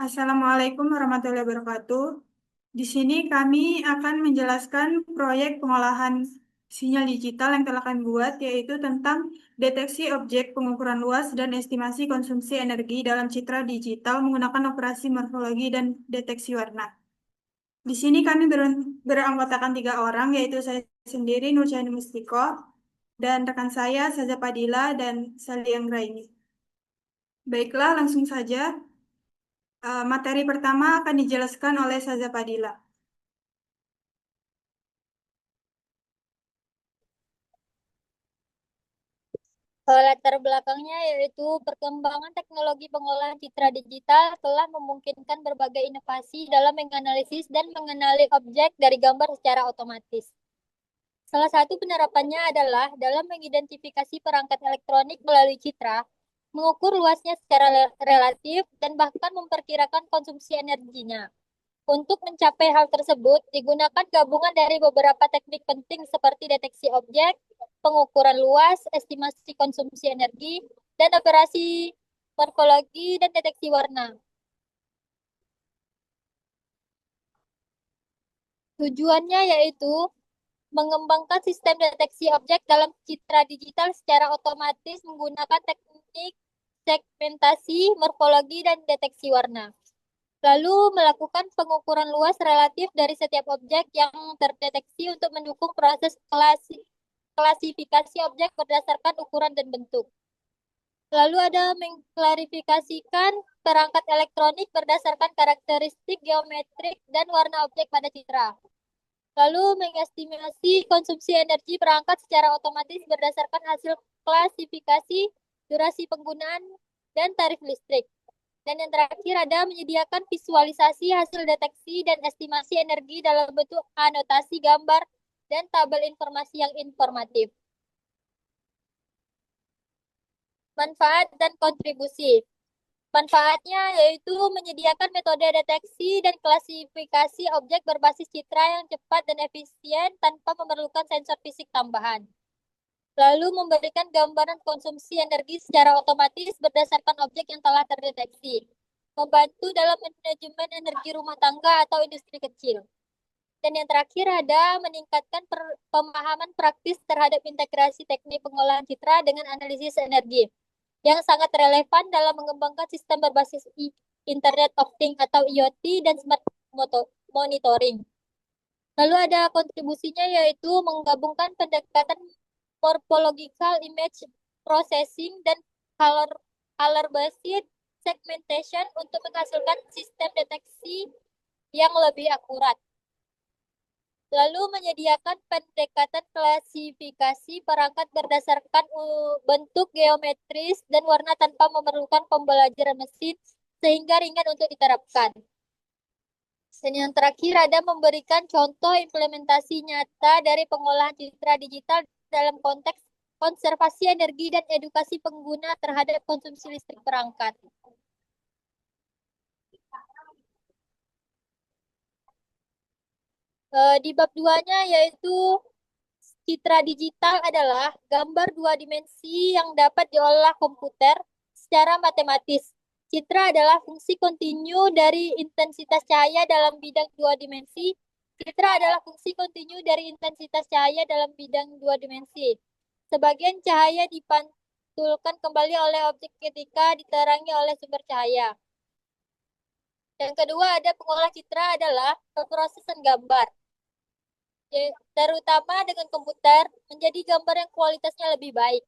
Assalamualaikum warahmatullahi wabarakatuh. Di sini kami akan menjelaskan proyek pengolahan sinyal digital yang telah kami buat, yaitu tentang deteksi objek, pengukuran luas, dan estimasi konsumsi energi dalam citra digital menggunakan operasi morfologi dan deteksi warna. Di sini kami beranggotakan 3 orang, yaitu saya sendiri, Nur Syahini Mustiko, dan rekan saya, Saza Padilla, dan Sali Anggraini. Baiklah, langsung saja. Materi pertama akan dijelaskan oleh Saza Padilla. Latar belakangnya yaitu perkembangan teknologi pengolahan citra digital telah memungkinkan berbagai inovasi dalam menganalisis dan mengenali objek dari gambar secara otomatis. Salah satu penerapannya adalah dalam mengidentifikasi perangkat elektronik melalui citra, mengukur luasnya secara relatif, dan bahkan memperkirakan konsumsi energinya. Untuk mencapai hal tersebut, digunakan gabungan dari beberapa teknik penting seperti deteksi objek, pengukuran luas, estimasi konsumsi energi, dan operasi morfologi dan deteksi warna. Tujuannya yaitu mengembangkan sistem deteksi objek dalam citra digital secara otomatis menggunakan teknik segmentasi, morfologi, dan deteksi warna. Lalu melakukan pengukuran luas relatif dari setiap objek yang terdeteksi untuk mendukung proses klasifikasi objek berdasarkan ukuran dan bentuk. Lalu ada mengklarifikasikan perangkat elektronik berdasarkan karakteristik geometrik dan warna objek pada citra. Lalu mengestimasi konsumsi energi perangkat secara otomatis berdasarkan hasil klasifikasi, durasi penggunaan, dan tarif listrik. Dan yang terakhir ada menyediakan visualisasi hasil deteksi dan estimasi energi dalam bentuk anotasi gambar dan tabel informasi yang informatif. Manfaat dan kontribusi. Manfaatnya yaitu menyediakan metode deteksi dan klasifikasi objek berbasis citra yang cepat dan efisien tanpa memerlukan sensor fisik tambahan. Lalu memberikan gambaran konsumsi energi secara otomatis berdasarkan objek yang telah terdeteksi. Membantu dalam manajemen energi rumah tangga atau industri kecil. Dan yang terakhir ada meningkatkan pemahaman praktis terhadap integrasi teknik pengolahan citra dengan analisis energi yang sangat relevan dalam mengembangkan sistem berbasis Internet of Things atau IoT dan smart monitoring. Lalu ada kontribusinya yaitu menggabungkan pendekatan morphological image processing dan color color based segmentation untuk menghasilkan sistem deteksi yang lebih akurat. Lalu menyediakan pendekatan klasifikasi perangkat berdasarkan bentuk geometris dan warna tanpa memerlukan pembelajaran mesin sehingga ringan untuk diterapkan. Dan yang terakhir ada memberikan contoh implementasi nyata dari pengolahan citra digital dalam konteks konservasi energi dan edukasi pengguna terhadap konsumsi listrik perangkat. Di bab 2-nya yaitu citra digital adalah gambar dua dimensi yang dapat diolah komputer secara matematis. Citra adalah fungsi kontinu dari intensitas cahaya dalam bidang dua dimensi. Citra adalah fungsi kontinu dari intensitas cahaya dalam bidang dua dimensi. Sebagian cahaya dipantulkan kembali oleh objek ketika diterangi oleh sumber cahaya. Yang kedua ada pengolah citra adalah pemrosesan gambar, terutama dengan komputer, menjadi gambar yang kualitasnya lebih baik.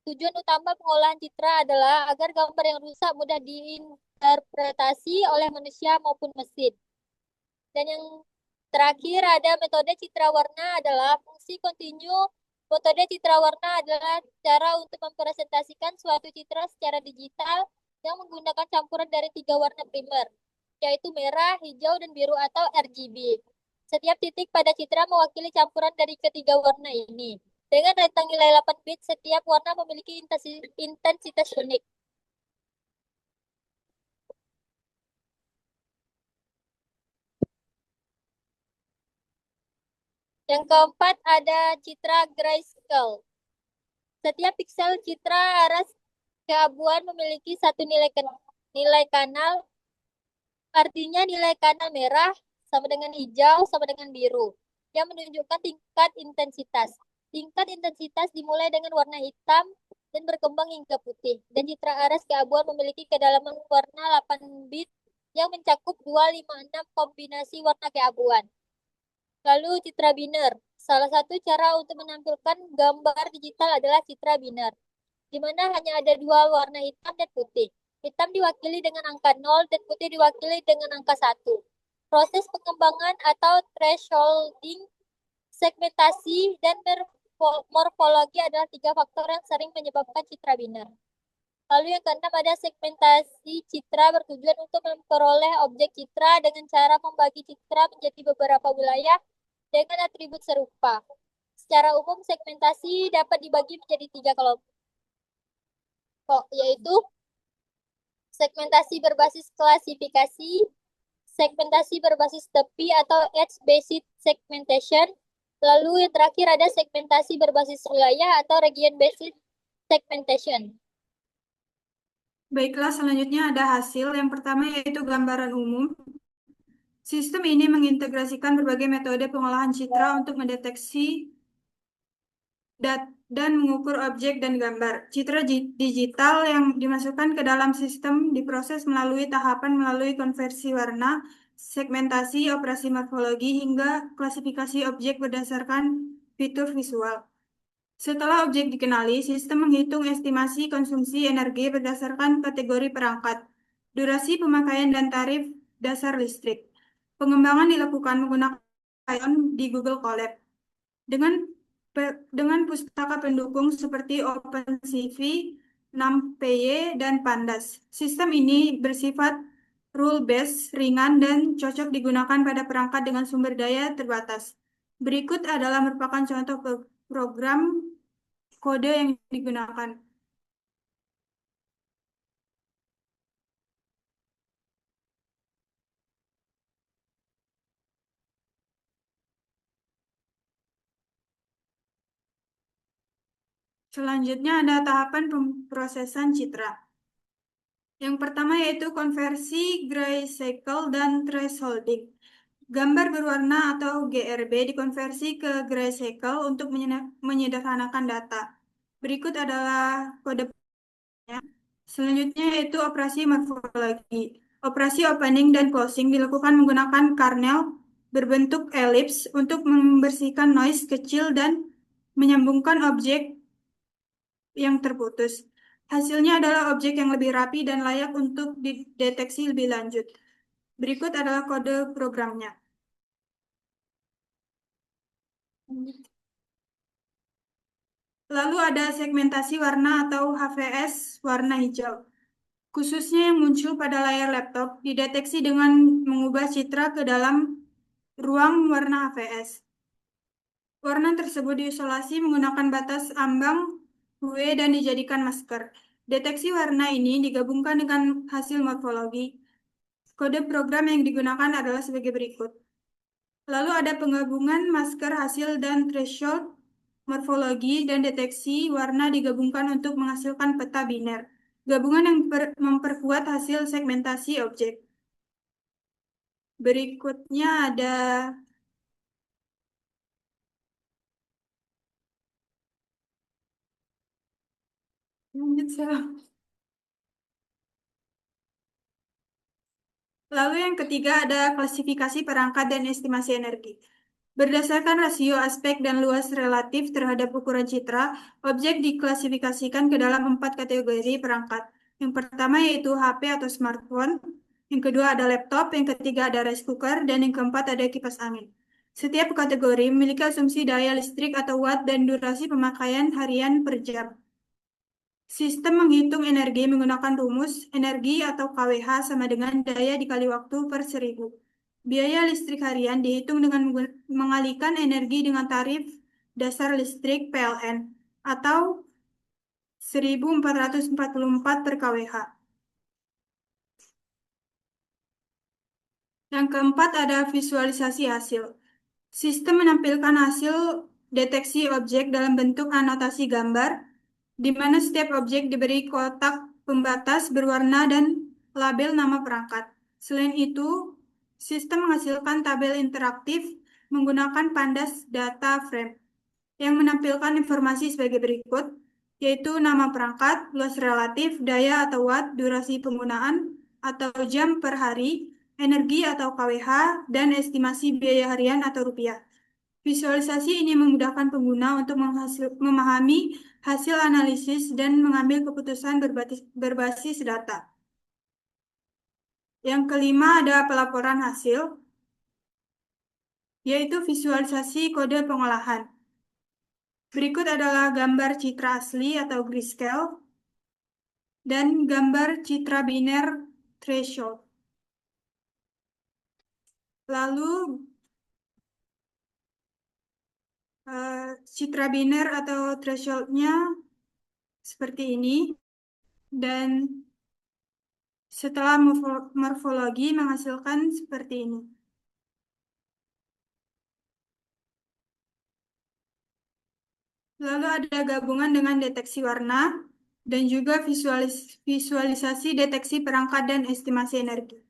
Tujuan utama pengolahan citra adalah agar gambar yang rusak mudah diinterpretasi oleh manusia maupun mesin. Dan yang terakhir ada metode citra warna adalah fungsi kontinu. Metode citra warna adalah cara untuk mempresentasikan suatu citra secara digital yang menggunakan campuran dari 3 warna primer, yaitu merah, hijau, dan biru atau RGB. Setiap titik pada citra mewakili campuran dari ketiga warna ini. Dengan rentang nilai 8 bit, setiap warna memiliki intensitas unik. Yang keempat ada citra grayscale. Setiap piksel citra aras keabuan memiliki satu nilai kanal Artinya nilai kanan merah sama dengan hijau sama dengan biru yang menunjukkan tingkat intensitas. Tingkat intensitas dimulai dengan warna hitam dan berkembang hingga putih. Dan citra aras keabuan memiliki kedalaman warna 8 bit yang mencakup 256 kombinasi warna keabuan. Lalu citra biner. Salah satu cara untuk menampilkan gambar digital adalah citra biner, di mana hanya ada dua warna hitam dan putih. Hitam diwakili dengan angka 0 dan putih diwakili dengan angka 1. Proses pengembangan atau thresholding, segmentasi, dan morfologi adalah tiga faktor yang sering menyebabkan citra biner. Lalu yang keenam ada segmentasi citra bertujuan untuk memperoleh objek citra dengan cara membagi citra menjadi beberapa wilayah dengan atribut serupa. Secara umum segmentasi dapat dibagi menjadi tiga kelompok, yaitu segmentasi berbasis klasifikasi, segmentasi berbasis tepi atau edge-based segmentation, lalu yang terakhir ada segmentasi berbasis wilayah atau region-based segmentation. Baiklah, selanjutnya ada hasil. Yang pertama yaitu gambaran umum. Sistem ini mengintegrasikan berbagai metode pengolahan citra untuk mendeteksi dan mengukur objek dan gambar. Citra digital yang dimasukkan ke dalam sistem diproses melalui tahapan melalui konversi warna, segmentasi, operasi morfologi, hingga klasifikasi objek berdasarkan fitur visual. Setelah objek dikenali, sistem menghitung estimasi konsumsi energi berdasarkan kategori perangkat, durasi pemakaian, dan tarif dasar listrik. Pengembangan dilakukan menggunakan Ion di Google Colab. Dengan pustaka pendukung seperti OpenCV, NumPy, dan Pandas. Sistem ini bersifat rule-based, ringan, dan cocok digunakan pada perangkat dengan sumber daya terbatas. Berikut adalah merupakan contoh program kode yang digunakan. Selanjutnya ada tahapan pemrosesan citra. Yang pertama yaitu konversi grayscale dan thresholding. Gambar berwarna atau GRB dikonversi ke grayscale untuk menyederhanakan data. Berikut adalah kode. Selanjutnya yaitu operasi morfologi. Operasi opening dan closing dilakukan menggunakan kernel berbentuk elips untuk membersihkan noise kecil dan menyambungkan objek yang terputus. Hasilnya adalah objek yang lebih rapi dan layak untuk dideteksi lebih lanjut. Berikut adalah kode programnya. Lalu ada segmentasi warna atau HVS warna hijau. Khususnya yang muncul pada layar laptop, dideteksi dengan mengubah citra ke dalam ruang warna HVS. Warna tersebut diisolasi menggunakan batas ambang UV dan dijadikan masker. Deteksi warna ini digabungkan dengan hasil morfologi. Kode program yang digunakan adalah sebagai berikut. Lalu ada penggabungan masker hasil dan threshold, morfologi, dan deteksi warna digabungkan untuk menghasilkan peta biner. Gabungan yang memperkuat hasil segmentasi objek. Berikutnya ada Lalu yang ketiga ada klasifikasi perangkat dan estimasi energi. Berdasarkan rasio aspek dan luas relatif terhadap ukuran citra, objek diklasifikasikan ke dalam 4 kategori perangkat. Yang pertama yaitu HP atau smartphone, yang kedua ada laptop, yang ketiga ada rice cooker, dan yang keempat ada kipas angin. Setiap kategori memiliki asumsi daya listrik atau watt dan durasi pemakaian harian per jam. Sistem menghitung energi menggunakan rumus energi atau KWH sama dengan daya dikali waktu per 1000. Biaya listrik harian dihitung dengan mengalihkan energi dengan tarif dasar listrik PLN atau 1444 per KWH. Yang keempat ada visualisasi hasil. Sistem menampilkan hasil deteksi objek dalam bentuk anotasi gambar, di mana setiap objek diberi kotak pembatas berwarna dan label nama perangkat. Selain itu, sistem menghasilkan tabel interaktif menggunakan pandas data frame yang menampilkan informasi sebagai berikut, yaitu nama perangkat, luas relatif, daya atau watt, durasi penggunaan atau jam per hari, energi atau KWH, dan estimasi biaya harian atau rupiah. Visualisasi ini memudahkan pengguna untuk memahami hasil analisis dan mengambil keputusan berbasis data. Yang kelima ada pelaporan hasil, yaitu visualisasi kode pengolahan. Berikut adalah gambar citra asli atau grayscale dan gambar citra biner threshold. Lalu citra biner atau thresholdnya seperti ini, dan setelah morfologi menghasilkan seperti ini. Lalu ada gabungan dengan deteksi warna dan juga visualisasi deteksi perangkat dan estimasi energi.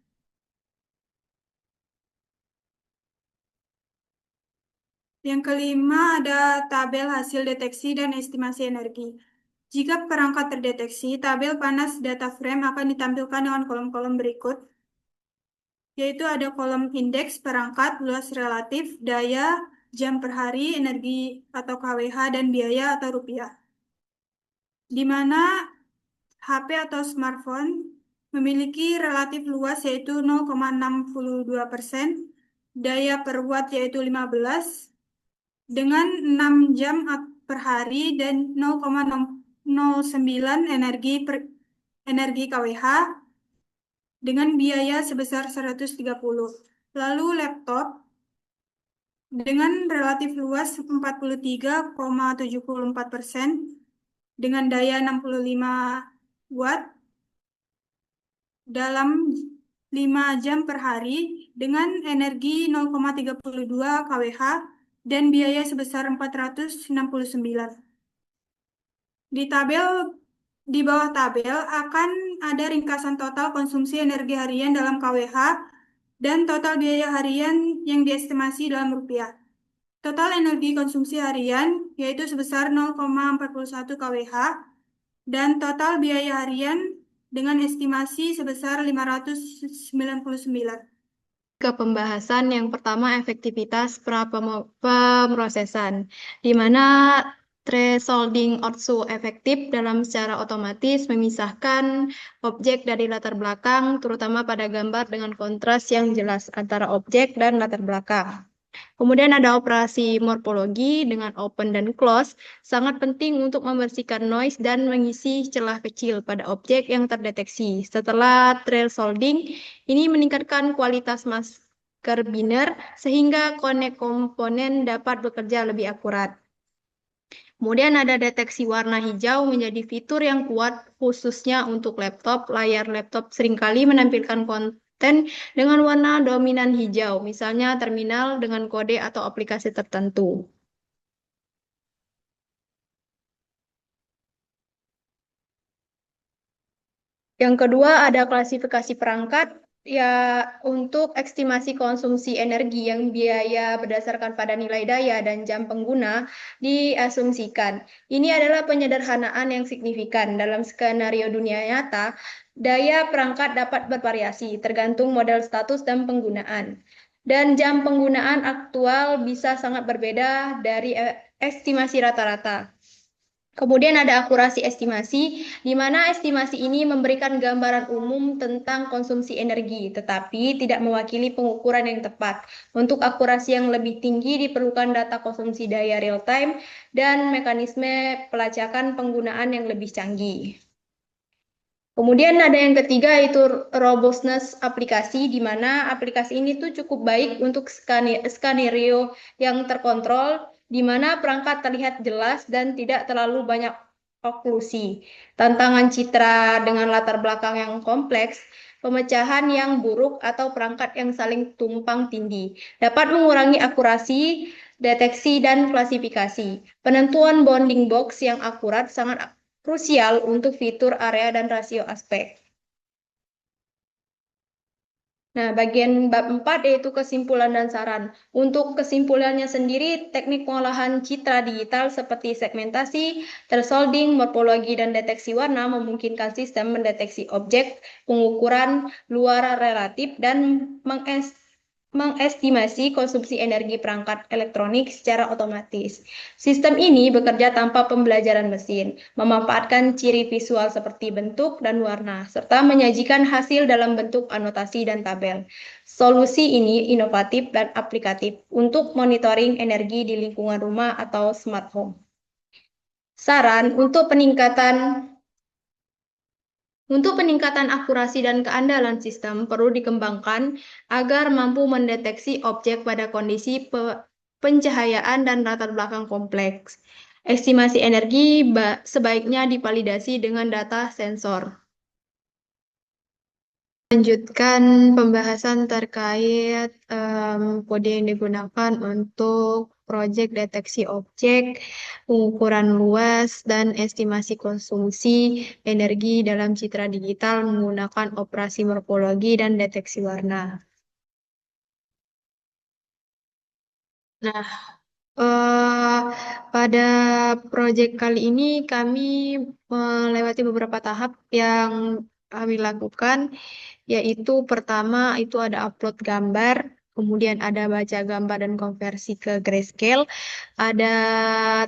Yang kelima ada tabel hasil deteksi dan estimasi energi. Jika perangkat terdeteksi, tabel panas data frame akan ditampilkan dengan kolom-kolom berikut, yaitu ada kolom indeks perangkat, luas relatif, daya, jam per hari, energi atau KWH, dan biaya atau rupiah. Di mana HP atau smartphone memiliki relatif luas yaitu 0,62%, daya per watt yaitu 15, dengan 6 jam per hari dan 0,09 energi KWH dengan biaya sebesar 130. Lalu laptop dengan relatif luas 43,74% dengan daya 65 watt dalam 5 jam per hari dengan energi 0,32 kWh dan biaya sebesar 469. Di bawah tabel akan ada ringkasan total konsumsi energi harian dalam kWh dan total biaya harian yang diestimasi dalam rupiah. Total energi konsumsi harian yaitu sebesar 0,41 kWh dan total biaya harian dengan estimasi sebesar 599. Ke pembahasan yang pertama, efektivitas pemrosesan, di mana thresholding also efektif dalam secara otomatis memisahkan objek dari latar belakang, terutama pada gambar dengan kontras yang jelas antara objek dan latar belakang. Kemudian ada operasi morfologi dengan open dan close, sangat penting untuk membersihkan noise dan mengisi celah kecil pada objek yang terdeteksi. Setelah thresholding, ini meningkatkan kualitas masker biner sehingga konek komponen dapat bekerja lebih akurat. Kemudian ada deteksi warna hijau menjadi fitur yang kuat khususnya untuk laptop. Layar laptop seringkali menampilkan konten dengan warna dominan hijau, misalnya terminal dengan kode atau aplikasi tertentu. Yang kedua ada klasifikasi perangkat ya untuk estimasi konsumsi energi yang biaya berdasarkan pada nilai daya dan jam pengguna diasumsikan. Ini adalah penyederhanaan yang signifikan. Dalam skenario dunia nyata, daya perangkat dapat bervariasi tergantung model status dan penggunaan. Dan jam penggunaan aktual bisa sangat berbeda dari estimasi rata-rata. Kemudian ada akurasi estimasi, di mana estimasi ini memberikan gambaran umum tentang konsumsi energi, tetapi tidak mewakili pengukuran yang tepat. Untuk akurasi yang lebih tinggi diperlukan data konsumsi daya real time dan mekanisme pelacakan penggunaan yang lebih canggih. Kemudian ada yang ketiga yaitu robustness aplikasi, di mana aplikasi ini tuh cukup baik untuk skenario yang terkontrol, di mana perangkat terlihat jelas dan tidak terlalu banyak oklusi. Tantangan citra dengan latar belakang yang kompleks, pemecahan yang buruk atau perangkat yang saling tumpang tindih dapat mengurangi akurasi, deteksi, dan klasifikasi. Penentuan bounding box yang akurat sangat krusial untuk fitur area dan rasio aspek. Nah, bagian bab 4 yaitu kesimpulan dan saran. Untuk kesimpulannya sendiri, teknik pengolahan citra digital seperti segmentasi, thresholding, morfologi, dan deteksi warna memungkinkan sistem mendeteksi objek, pengukuran luar relatif, dan mengestimasi konsumsi energi perangkat elektronik secara otomatis. Sistem ini bekerja tanpa pembelajaran mesin, memanfaatkan ciri visual seperti bentuk dan warna, serta menyajikan hasil dalam bentuk anotasi dan tabel. Solusi ini inovatif dan aplikatif untuk monitoring energi di lingkungan rumah atau smart home. Saran untuk peningkatan akurasi dan keandalan sistem perlu dikembangkan agar mampu mendeteksi objek pada kondisi pencahayaan dan latar belakang kompleks. Estimasi energi sebaiknya divalidasi dengan data sensor. Lanjutkan pembahasan terkait kode yang digunakan untuk proyek deteksi objek, pengukuran luas, dan estimasi konsumsi energi dalam citra digital menggunakan operasi morfologi dan deteksi warna. Nah, pada proyek kali ini kami melewati beberapa tahap yang kami lakukan, yaitu pertama itu ada upload gambar, kemudian ada baca gambar dan konversi ke grayscale, ada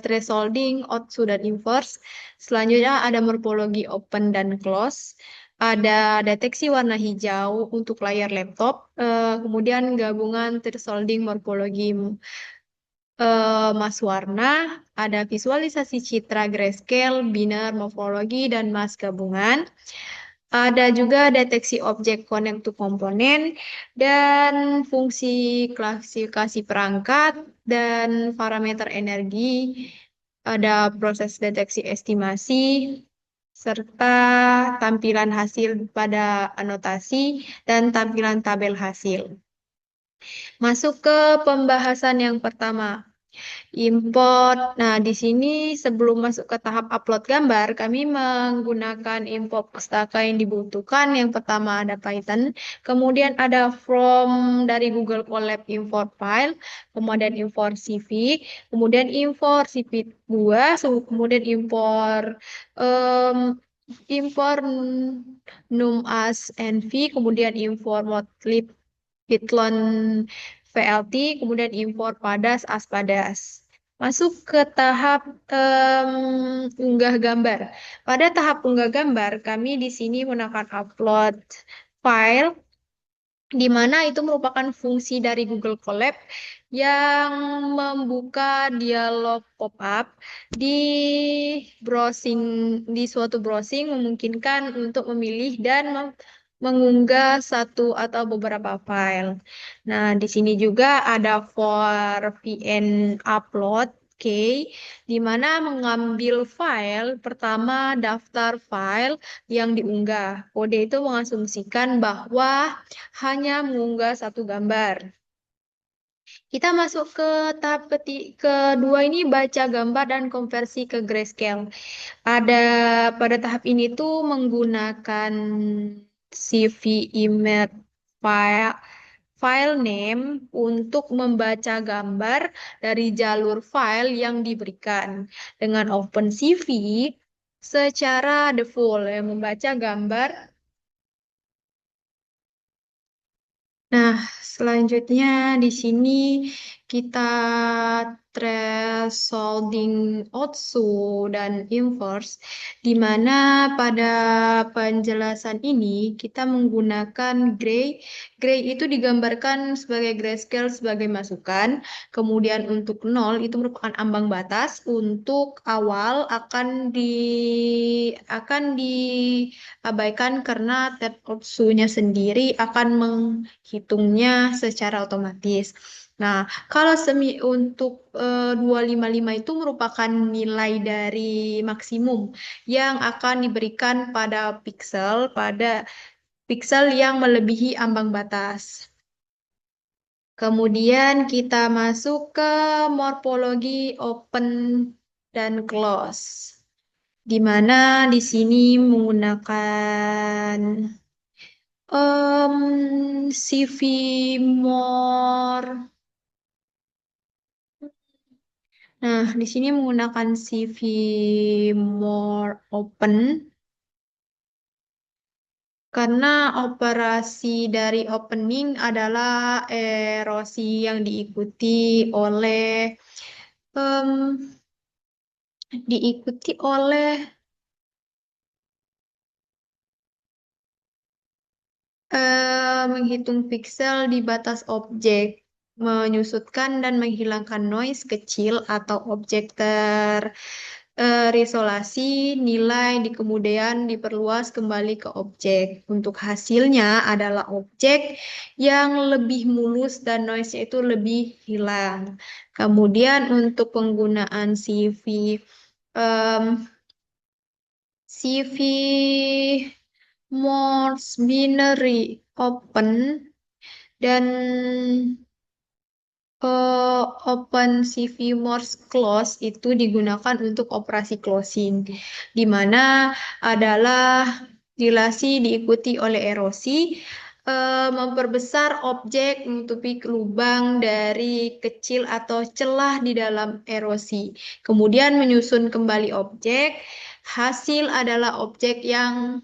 thresholding, output dan inverse, selanjutnya ada morfologi open dan close, ada deteksi warna hijau untuk layar laptop, kemudian gabungan thresholding morfologi mas warna, ada visualisasi citra grayscale, binar, morfologi, dan mas gabungan. Ada juga deteksi objek connect to komponen dan fungsi klasifikasi perangkat dan parameter energi. Ada proses deteksi estimasi serta tampilan hasil pada anotasi dan tampilan tabel hasil. Masuk ke pembahasan yang pertama. Import. Nah, di sini sebelum masuk ke tahap upload gambar, kami menggunakan import pustaka yang dibutuhkan. Yang pertama ada Python, kemudian ada from dari Google Colab import file, kemudian import CV, kemudian import CV2, kemudian import num as nv, kemudian import modlib Python VLT, kemudian import padas as padas. Masuk ke tahap unggah gambar. Pada tahap unggah gambar, kami di sini menggunakan upload file, di mana itu merupakan fungsi dari Google Colab yang membuka dialog pop-up di browsing di suatu browsing memungkinkan untuk memilih dan mengunggah satu atau beberapa file. Nah, di sini juga ada for VN upload key, di mana mengambil file pertama daftar file yang diunggah. Kode itu mengasumsikan bahwa hanya mengunggah satu gambar. Kita masuk ke tahap kedua ini baca gambar dan konversi ke grayscale. Pada tahap ini tuh menggunakan CV image file name untuk membaca gambar dari jalur file yang diberikan. Dengan OpenCV secara default yang membaca gambar. Nah, selanjutnya di sini kita thresholding output dan inverse, di mana pada penjelasan ini kita menggunakan gray. Gray itu digambarkan sebagai grayscale sebagai masukan, kemudian untuk 0 itu merupakan ambang batas, untuk awal akan diabaikan karena tab output-nya sendiri akan menghitungnya secara otomatis. Nah, kalau untuk 255 itu merupakan nilai dari maksimum yang akan diberikan pada pixel yang melebihi ambang batas. Kemudian kita masuk ke morfologi open dan close, di mana di sini menggunakan CV more. Nah, di sini menggunakan CV more open karena operasi dari opening adalah erosi yang diikuti oleh em, diikuti oleh menghitung pixel di batas objek, menyusutkan dan menghilangkan noise kecil atau objek terisolasi, nilai di kemudian diperluas kembali ke objek. Untuk hasilnya adalah objek yang lebih mulus dan noise-nya itu lebih hilang. Kemudian untuk penggunaan em, CV Morse binary open dan OpenCV Morse close itu digunakan untuk operasi closing, di mana adalah dilasi diikuti oleh erosi, memperbesar objek, menutupi lubang dari kecil atau celah di dalam erosi, kemudian menyusun kembali objek. Hasil adalah objek yang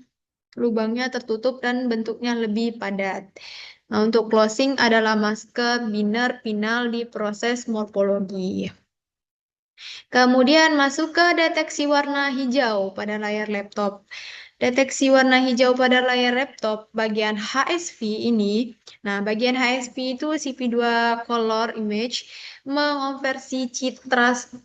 lubangnya tertutup dan bentuknya lebih padat. Nah, untuk closing adalah maske binar final di proses morfologi. Kemudian masuk ke deteksi warna hijau pada layar laptop. Deteksi warna hijau pada layar laptop bagian HSV ini. Nah, bagian HSV itu CV2 color image mengonversi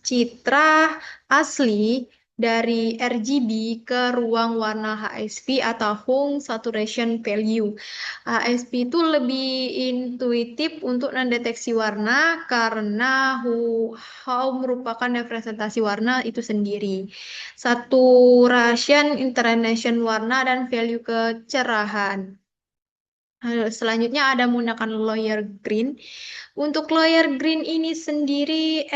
citra asli dari RGB ke ruang warna HSV atau Hue Saturation Value. HSP itu lebih intuitif untuk mendeteksi warna karena HAU merupakan representasi warna itu sendiri. Saturation, interaction warna, dan value kecerahan. Selanjutnya ada menggunakan layer green. Untuk layer green ini sendiri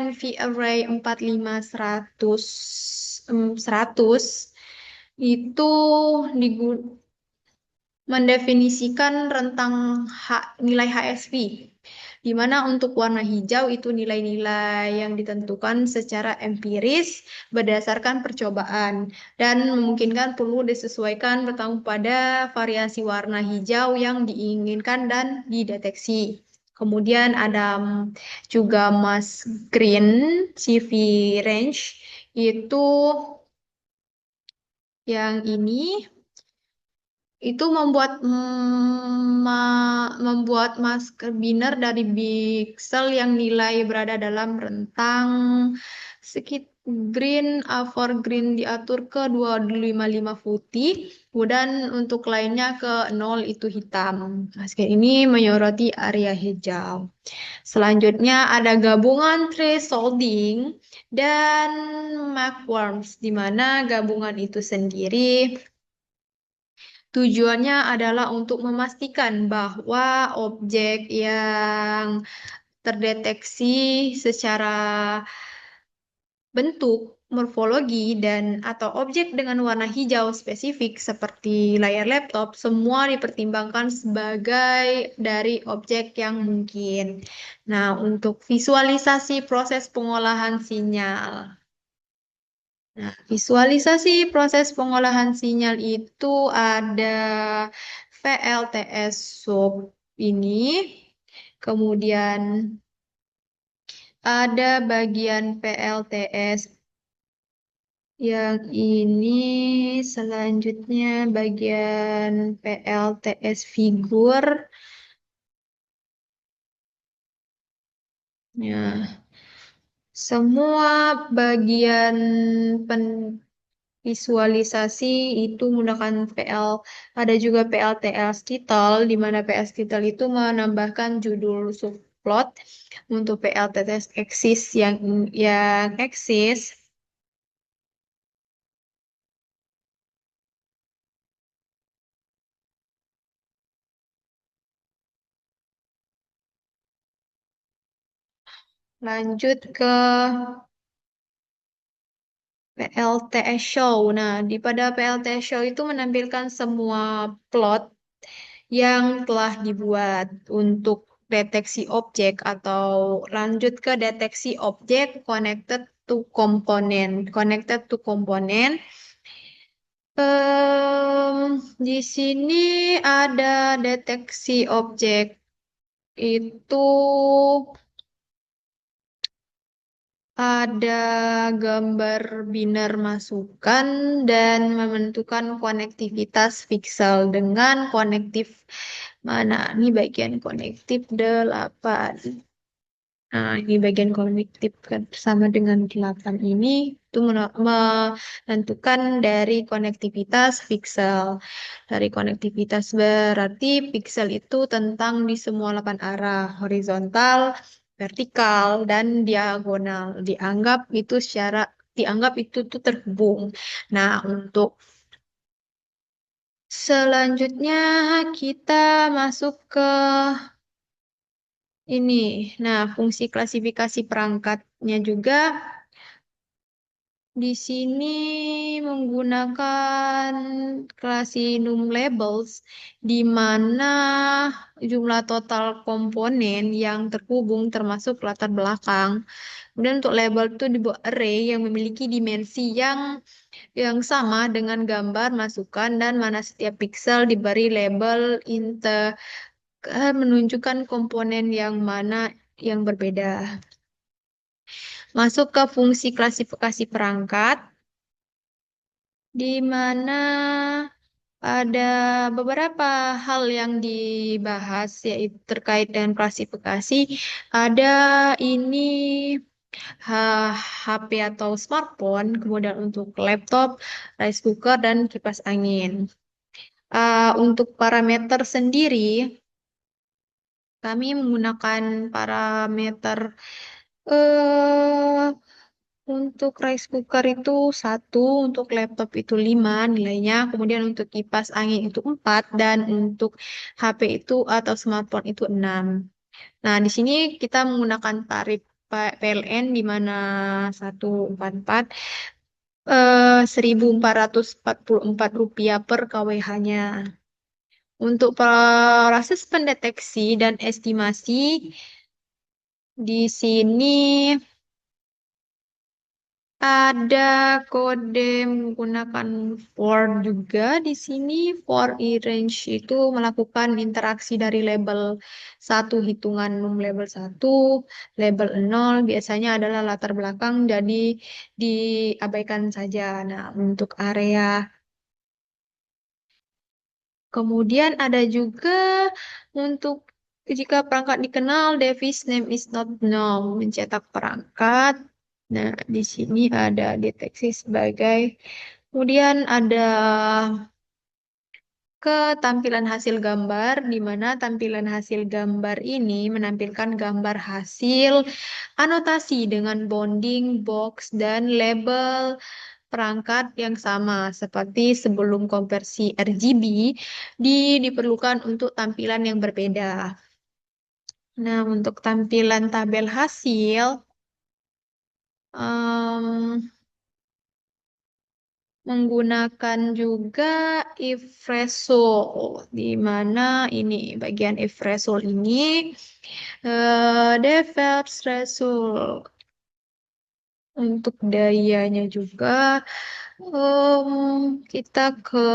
NV Array 45100 100 itu mendefinisikan rentang nilai HSV, di mana untuk warna hijau itu nilai-nilai yang ditentukan secara empiris berdasarkan percobaan dan memungkinkan perlu disesuaikan bertanggung pada variasi warna hijau yang diinginkan dan dideteksi. Kemudian ada juga mass green CV range, itu yang ini itu membuat masker binar dari pixel yang nilai berada dalam rentang sekit green, green diatur ke 255 putih, kemudian untuk lainnya ke 0 itu hitam. Masker ini menyoroti area hijau. Selanjutnya ada gabungan thresholding dan magworms, di mana gabungan itu sendiri tujuannya adalah untuk memastikan bahwa objek yang terdeteksi secara bentuk, morfologi, dan atau objek dengan warna hijau spesifik seperti layar laptop, semua dipertimbangkan sebagai dari objek yang mungkin. Nah, untuk visualisasi proses pengolahan sinyal. Nah, visualisasi proses pengolahan sinyal itu ada VLTS sub ini, kemudian ada bagian PLTS yang ini, selanjutnya bagian PLTS figur. Ya, semua bagian visualisasi itu menggunakan PL. Ada juga PLTS title, di mana PS title itu menambahkan judul subplot. Untuk PLTS eksis yang eksis. Lanjut ke PLTS Show. Nah, pada PLTS Show itu menampilkan semua plot yang telah dibuat untuk deteksi objek atau lanjut ke deteksi objek connected to component. Di sini ada deteksi objek itu ada gambar binar masukan dan menentukan konektivitas piksel dengan konektif mana? Ini bagian konektif 8. Nah, ini bagian konektif kan sama dengan 8 ini itu menentukan dari konektivitas piksel. Dari konektivitas berarti piksel itu tentang di semua 8 arah, horizontal, vertikal, dan diagonal. Dianggap itu tuh terhubung. Nah, untuk selanjutnya kita masuk ke ini. Nah, fungsi klasifikasi perangkatnya juga di sini menggunakan clasinum labels di mana jumlah total komponen yang terhubung termasuk latar belakang. Kemudian untuk label itu dibuat array yang memiliki dimensi yang sama dengan gambar masukan dan mana setiap pixel diberi label menunjukkan komponen yang mana yang berbeda. Masuk ke fungsi klasifikasi perangkat, di mana ada beberapa hal yang dibahas yaitu terkait dengan klasifikasi. Ada ini HP atau smartphone, kemudian untuk laptop, rice cooker, dan kipas angin. Untuk parameter sendiri, kami menggunakan parameter eh, untuk rice cooker itu 1, untuk laptop itu 5 nilainya, kemudian untuk kipas angin itu 4, dan untuk HP itu atau smartphone itu 6. Nah, di sini kita menggunakan tarif PLN di mana 144 Rp1.444 per KWH-nya. Untuk proses pendeteksi dan estimasi di sini ada kode menggunakan for juga di sini. For range itu melakukan interaksi dari label 1 hitungan label 1, label 0 biasanya adalah latar belakang jadi diabaikan saja. Nah, untuk area kemudian ada juga untuk jika perangkat dikenal, device name is not known, mencetak perangkat. Nah, di sini ada deteksi sebagai, kemudian ada ketampilan hasil gambar, di mana tampilan hasil gambar ini menampilkan gambar hasil anotasi dengan bounding, box, dan label perangkat yang sama seperti sebelum konversi RGB diperlukan untuk tampilan yang berbeda. Nah, untuk tampilan tabel hasil menggunakan juga if result, di mana ini bagian if result ini develop result. Untuk dayanya juga kita ke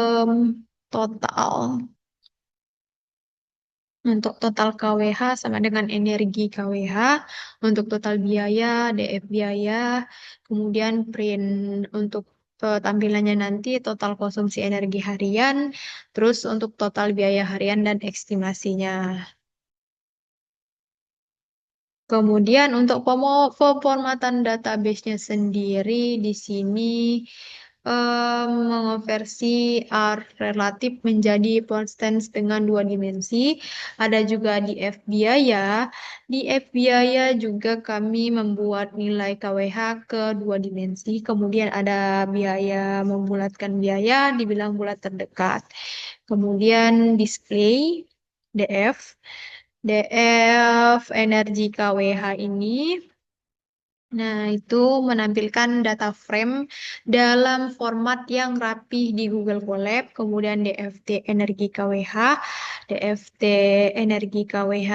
total. Untuk total KWH sama dengan energi KWH. Untuk total biaya, DF biaya. Kemudian print untuk tampilannya nanti total konsumsi energi harian. Terus untuk total biaya harian dan estimasinya. Kemudian untuk pemformatan database-nya sendiri di sini mengonversi R relatif menjadi constants dengan 2 dimensi. Ada juga di F biaya. Di F biaya juga kami membuat nilai KWH ke 2 dimensi. Kemudian ada biaya membulatkan biaya dibilang bulat terdekat. Kemudian display DF. DF energi KWH ini Nah, itu menampilkan data frame dalam format yang rapih di Google Colab, kemudian DFT energi KWH, DFT energi KWH,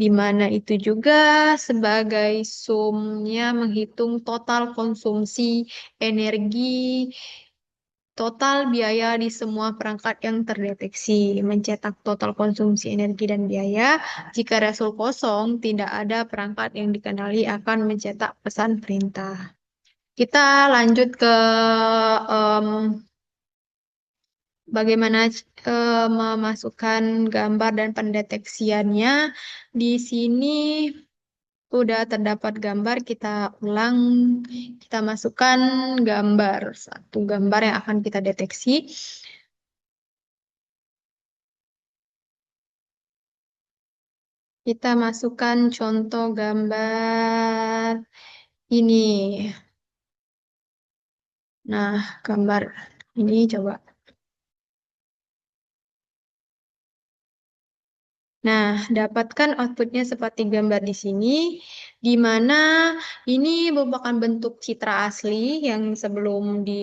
di mana itu juga sebagai sumnya menghitung total konsumsi energi, total biaya di semua perangkat yang terdeteksi, mencetak total konsumsi energi dan biaya. Jika resul kosong, tidak ada perangkat yang dikenali akan mencetak pesan perintah. Kita lanjut ke em, bagaimana memasukkan gambar dan pendeteksiannya. Di sini udah terdapat gambar, kita ulang, kita masukkan gambar, satu gambar yang akan kita deteksi. Kita masukkan contoh gambar ini. Nah, gambar ini coba. Nah, dapatkan outputnya seperti gambar di sini, di mana ini merupakan bentuk citra asli yang sebelum di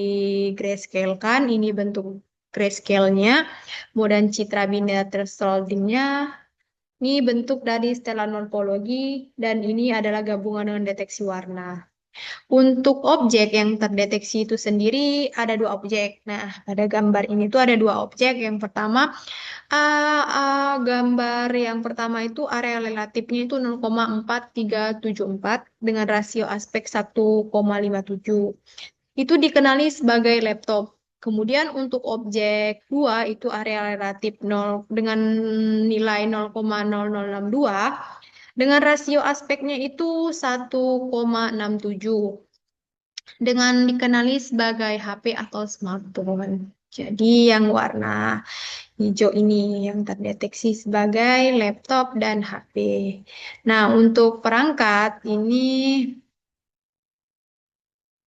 grayscale-kan. Ini bentuk grayscale-nya, kemudian citra binaries sliding-nya. Ini bentuk dari stellar morfologi, dan ini adalah gabungan dengan deteksi warna. Untuk objek yang terdeteksi itu sendiri ada dua objek. Nah, pada gambar ini tuh ada dua objek. Yang pertama, gambar yang pertama itu area relatifnya itu 0,4374 dengan rasio aspek 1,57. Itu dikenali sebagai laptop. Kemudian untuk objek 2 itu area relatif 0 dengan nilai 0,0062 dengan rasio aspeknya itu 1,67 dengan dikenali sebagai HP atau smartphone. Jadi yang warna hijau ini yang terdeteksi sebagai laptop dan HP. Nah, untuk perangkat ini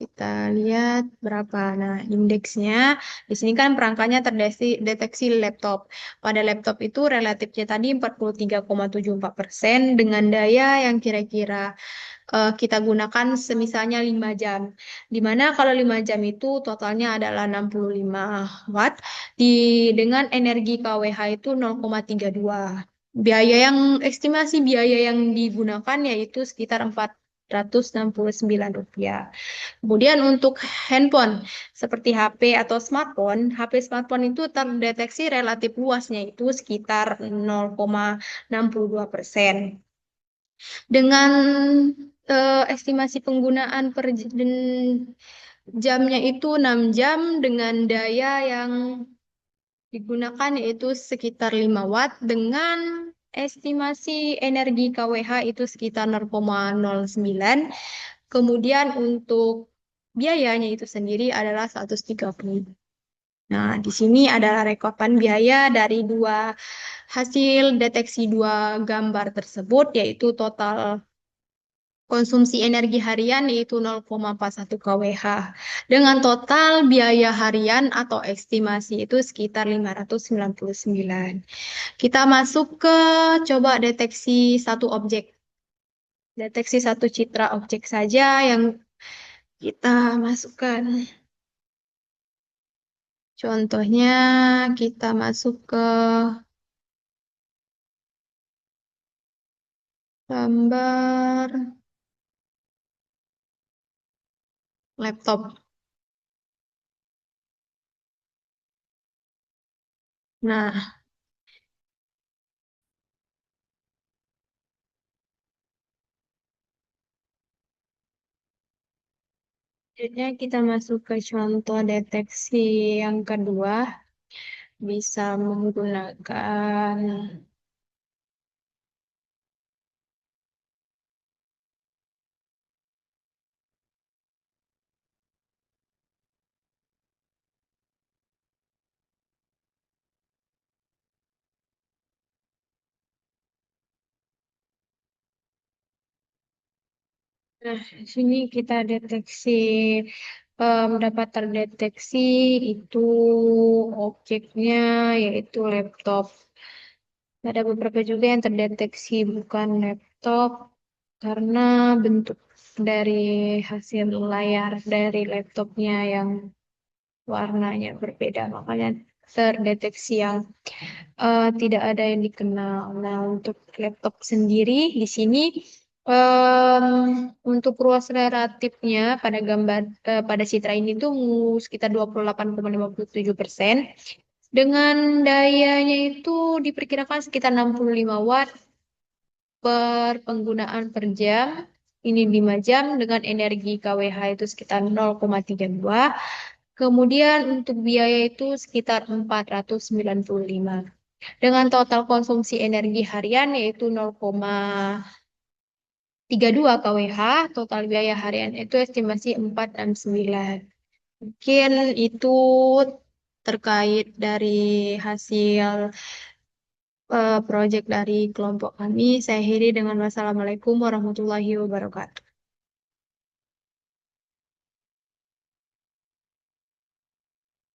kita lihat berapa. Nah, indeksnya di sini kan perangkatnya terdeteksi laptop. Pada laptop itu relatifnya tadi 43,74% dengan daya yang kira-kira kita gunakan semisalnya 5 jam. Di mana kalau 5 jam itu totalnya adalah 65 watt dengan energi KWH itu 0,32. Estimasi biaya yang digunakan yaitu sekitar Rp469. Kemudian untuk handphone seperti HP atau smartphone, HP smartphone itu terdeteksi relatif luasnya itu sekitar 0,62%. Dengan estimasi penggunaan per jamnya itu 6 jam dengan daya yang digunakan yaitu sekitar 5 watt dengan estimasi energi KWH itu sekitar 0,09. Kemudian untuk biayanya itu sendiri adalah 130. Nah, di sini adalah rekopan biaya dari hasil deteksi dua gambar tersebut, yaitu total konsumsi energi harian yaitu 0,41 kWh. Dengan total biaya harian atau estimasi itu sekitar 599. Kita masuk ke coba deteksi satu objek. Deteksi satu citra objek saja yang kita masukkan. Contohnya kita masuk ke gambar laptop. Nah, selanjutnya kita masuk ke contoh deteksi yang kedua. Bisa menggunakan Nah, di sini kita deteksi, dapat terdeteksi itu objeknya yaitu laptop. Ada beberapa juga yang terdeteksi bukan laptop karena bentuk dari hasil layar dari laptopnya yang warnanya berbeda, makanya terdeteksi yang tidak ada yang dikenal. Nah, untuk laptop sendiri di sini untuk ruas relatifnya pada pada citra ini tuh sekitar 28,57%. Dengan dayanya itu diperkirakan sekitar 65 watt per penggunaan per jam. Ini 5 jam dengan energi kWh itu sekitar 0,32. Kemudian untuk biaya itu sekitar 495. Dengan total konsumsi energi harian yaitu 0,32 kWh, total biaya harian itu estimasi 469. Mungkin itu terkait dari hasil proyek dari kelompok kami. Saya akhiri dengan wassalamualaikum warahmatullahi wabarakatuh.